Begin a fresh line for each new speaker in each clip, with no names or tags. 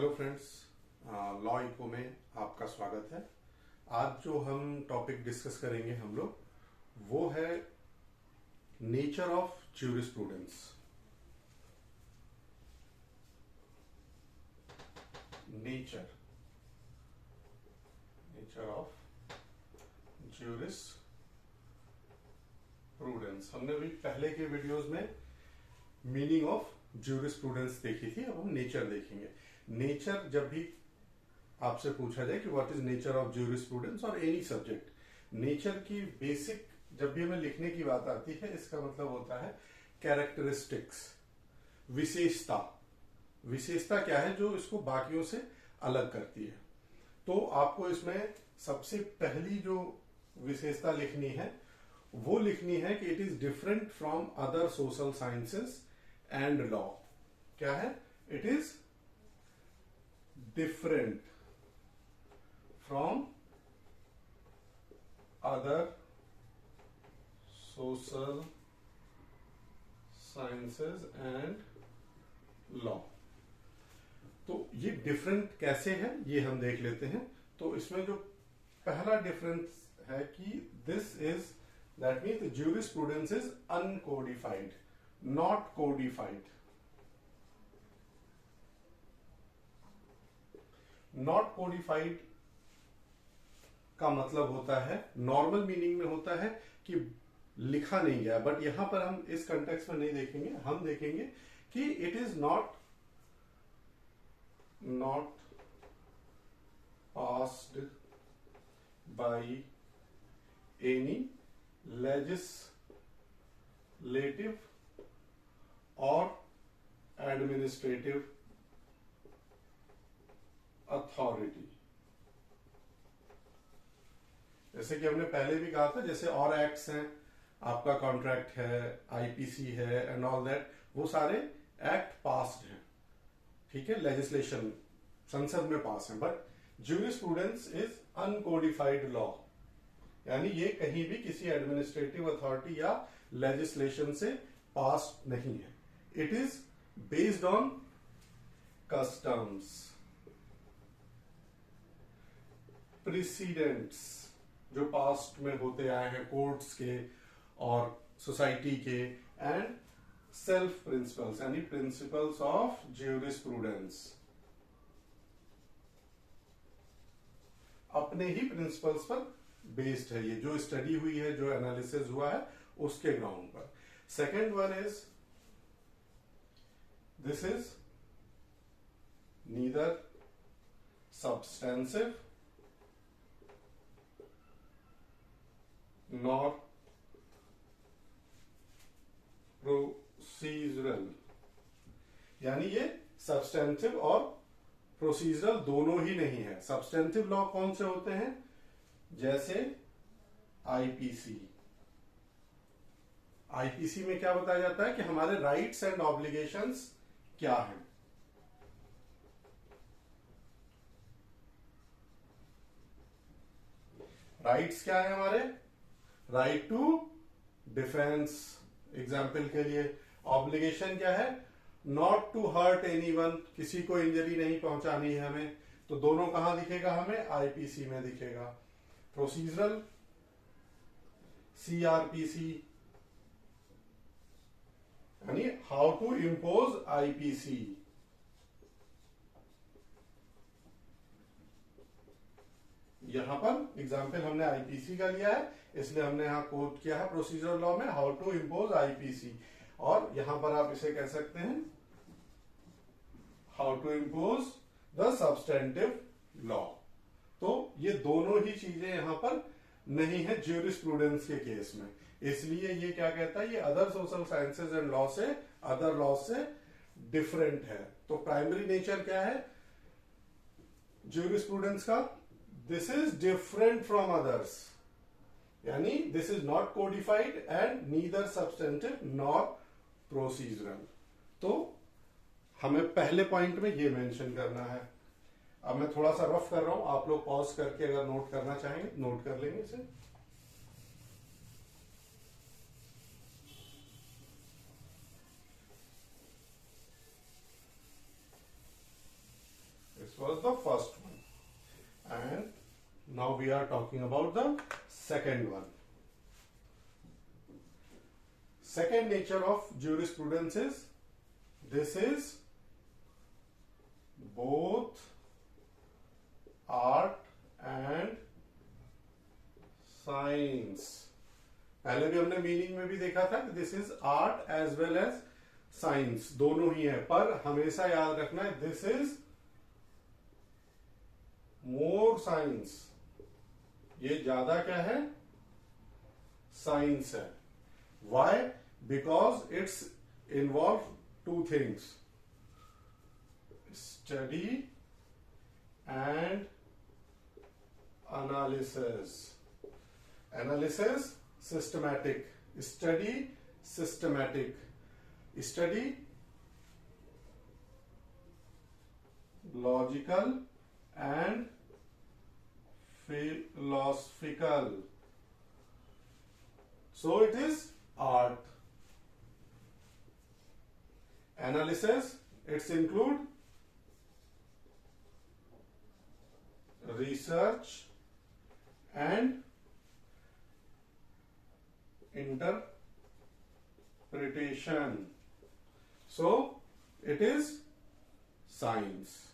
Hello friends, law eco में आपका स्वागत है। आज जो हम टॉपिक डिस्कस करेंगे हम लोग वो है nature of jurisprudence. Nature of jurisprudence. हमने भी पहले के वीडियोस में मीनिंग ऑफ ज्यूरिस्प्रूडेंस देखी थी, अब हम नेचर देखेंगे। नेचर जब भी आपसे पूछा जाए कि what is nature of jurisprudence और एनी सब्जेक्ट, नेचर की बेसिक जब भी हमें लिखने की बात आती है, इसका मतलब होता है कैरेक्टरिस्टिक्स, विशेषता। विशेषता क्या है जो इसको बाकियों से अलग करती है। तो आपको इसमें सबसे पहली जो विशेषता लिखनी है वो लिखनी है कि it is different from other social sciences and law. क्या है? It is different from other social sciences and law. तो ये डिफरेंट कैसे है ये हम देख लेते हैं। तो इसमें जो पहला डिफरेंस है कि this is that means jurisprudence is uncodified, not codified. Not codified का मतलब होता है, नॉर्मल मीनिंग में होता है कि लिखा नहीं गया, बट यहां पर हम इस कंटेक्स्ट में नहीं देखेंगे। हम देखेंगे कि it is not passed by any legislative और एडमिनिस्ट्रेटिव अथॉरिटी। जैसे कि हमने पहले भी कहा था, जैसे और एक्ट्स हैं, आपका कॉन्ट्रैक्ट है, आईपीसी है एंड ऑल दैट, वो सारे एक्ट पास्ड हैं, ठीक है, लेजिस्लेशन संसद में पास है। But jurisprudence is uncodified law, यानी ये कहीं भी किसी एडमिनिस्ट्रेटिव अथॉरिटी या लेजिस्लेशन से पास नहीं है। It is based on customs, precedents जो पास्ट में होते आए हैं कोर्ट्स के और सोसाइटी के, एंड सेल्फ प्रिंसिपल्स यानी प्रिंसिपल्स ऑफ ज्यूरिस्प्रूडेंस। अपने ही प्रिंसिपल्स पर बेस्ड है, ये जो स्टडी हुई है, जो एनालिसिस हुआ है उसके ग्राउंड पर। Second one is this is neither substantive nor procedural, यानी ये सब्सटेंटिव और प्रोसीजरल दोनों ही नहीं है। सब्सटेंटिव लॉ कौन से होते हैं? जैसे आईपीसी। आईपीसी में क्या बताया जाता है कि हमारे राइट्स एंड ऑब्लिगेशंस क्या हैं। राइट्स क्या है हमारे? राइट टू डिफेंस, एग्जाम्पल के लिए। ऑब्लिगेशन क्या है? नॉट टू हर्ट एनीवन, किसी को इंजरी नहीं पहुंचानी है हमें। तो दोनों कहां दिखेगा हमें? आईपीसी में दिखेगा। प्रोसीजरल सीआरपीसी, यानी हाउ टू इंपोज आईपीसी। यहां पर एग्जाम्पल हमने आईपीसी का लिया है, इसलिए हमने यहां कोट किया है प्रोसीजरल लॉ में हाउ टू इंपोज आईपीसी। और यहां पर आप इसे कह सकते हैं how to impose the substantive law. तो ये दोनों ही चीजें यहां पर नहीं है ज्यूरिस्प्रूडेंस के केस में, इसलिए ये क्या कहता है, ये other social sciences and law से, अदर लॉ से डिफरेंट है। तो प्राइमरी नेचर क्या है ज्यूरिस्प्रूडेंस का? This is different from others, यानी this is not codified and neither substantive nor procedural. तो हमें पहले पॉइंट में ये मेंशन करना है। अब मैं थोड़ा सा रफ कर रहा हूं, आप लोग पॉज करके अगर नोट करना चाहेंगे नोट कर लेंगे इसे। was the first one. And now we are talking about the second one. Second nature of jurisprudence is, this is both art and science. पहले भी हमने मीनिंग में भी देखा था कि this is art as well as science, दोनों ही है, पर हमेशा याद रखना है दिस इज मोर साइंस, ये ज्यादा क्या है, साइंस है. Why? Because it's involve two things, study and analysis. Analysis, systematic. Study, systematic. Study, logical and philosophical. So it is art. Analysis, it's include research and interpretation. So it is science.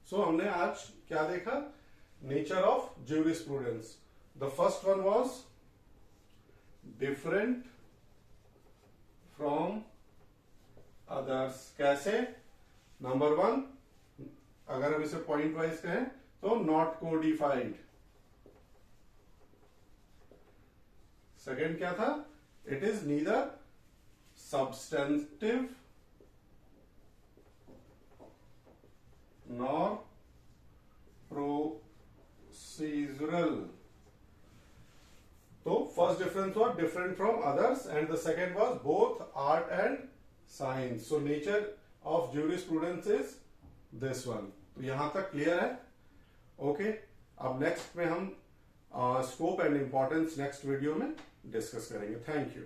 So हमने आज क्या देखा? Nature of jurisprudence. The first one was different from others. कैसे? Number 1, अगर हम इसे point wise कहें तो नॉट कोडिफाइड. सेकेंड क्या था? It is neither substantive nor procedural. तो फर्स्ट डिफरेंस हुआ different from others and the second was both art and science. So nature of jurisprudence is this one. तो यहां तक clear है? ओके. अब next में हम scope and importance next video में डिस्कस करेंगे. Thank you.